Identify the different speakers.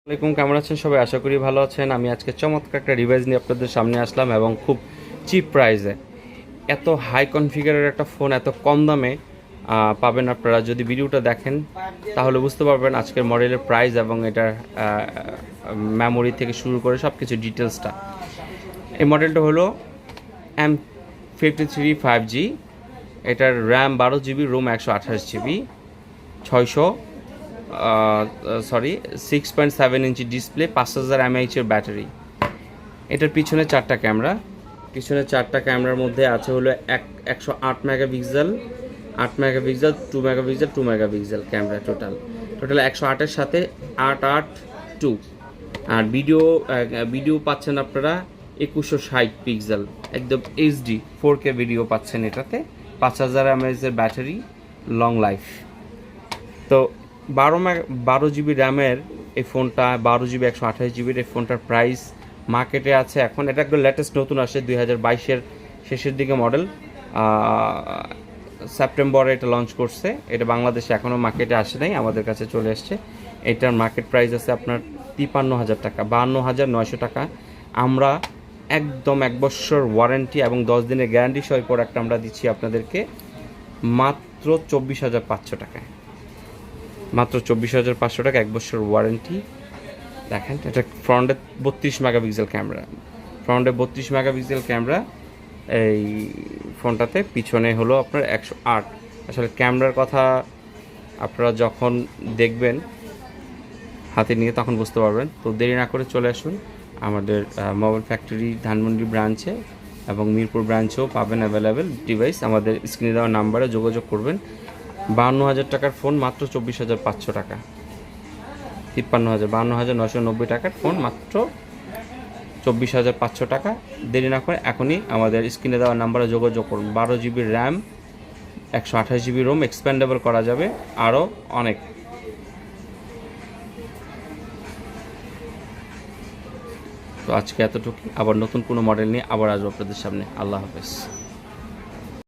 Speaker 1: আসসালামাইকুম, কেমন আছেন সবাই? আশা করি ভালো আছেন। আমি আজকে চমৎকার একটা ডিভাইস নিয়ে আপনাদের সামনে আসলাম এবং খুব চিপ প্রাইসে। এত হাই কনফিগারের একটা ফোন এত কম দামে পাবেন আপনারা। যদি ভিডিওটা দেখেন তাহলে বুঝতে পারবেন আজকের মডেলের প্রাইস এবং এটার মেমোরি থেকে শুরু করে সব কিছু ডিটেলসটা। এই মডেলটা হলো M53 5G। এটার RAM 12 GB, ROM 128 GB, 6.7 inch display, 5000 mAh-এর ব্যাটারি। এটার পিছনে চারটা ক্যামেরার মধ্যে আছে হলো 108 megapixel, 8 megapixel, 2 megapixel, 2 megapixel camera. Total 108-এর সাথে 882। আর ভিডিও পাচ্ছেন আপনারা 2160 পিক্সেল, একদম এইচডি 4K ভিডিও পাচ্ছেন এটাতে। 5000 mAh-এর ব্যাটারি, লং লাইফ। তো 12 GB র্যামের এই ফোনটা, 12 GB 128 GB এই ফোনটার প্রাইস মার্কেটে আছে এখন, এটা একদম লেটেস্ট নতুন আসে, 2022-এর শেষের দিকে মডেল। সেপ্টেম্বরে এটা লঞ্চ করছে। এটা বাংলাদেশে এখনও মার্কেটে আসে নাই, আমাদের কাছে চলে এসছে। এটার মার্কেট প্রাইস আছে আপনার 53,000 টাকা, 52,900 টাকা। আমরা একদম 1 বছর ওয়ারেন্টি এবং 10 দিনের গ্যারান্টি সহ প্রোডাক্ট আমরা দিচ্ছি আপনাদেরকে মাত্র 24,500 টাকায়। মাত্র 24,500 টাকা, 1 বছর ওয়ারেন্টি। দেখেন এটা ফ্রন্টে 32 মেগাপিক্সেল ক্যামেরা এই ফোনটাতে। পিছনে হলো আপনার 108। আসলে ক্যামেরার কথা আপনারা যখন দেখবেন হাতে নিয়ে তখন বুঝতে পারবেন। তো দেরি না করে চলে আসুন আমাদের মোবাইল ফ্যাক্টরি ধানমন্ডি ব্রাঞ্চে, এবং মিরপুর ব্রাঞ্চেও পাবেন অ্যাভেলেবেল ডিভাইস। আমাদের স্ক্রিনে দেওয়া নাম্বারে যোগাযোগ করবেন। 52,000 টাকার ফোন মাত্র 24,500 টাকা। 52,990 টাকার ফোন মাত্র 24,500 টাকা। দেরি না করে এখনই আমাদের স্ক্রিনে দেওয়া নাম্বারে যোগাযোগ করুন। 12 GB RAM, 128 GB ROM, expandable করা যাবে আরও অনেক। তো আজকে এতটুকু, আবার নতুন কোনো মডেল নিয়ে আবার আসবো আপনাদের সামনে। আল্লাহ হাফেজ।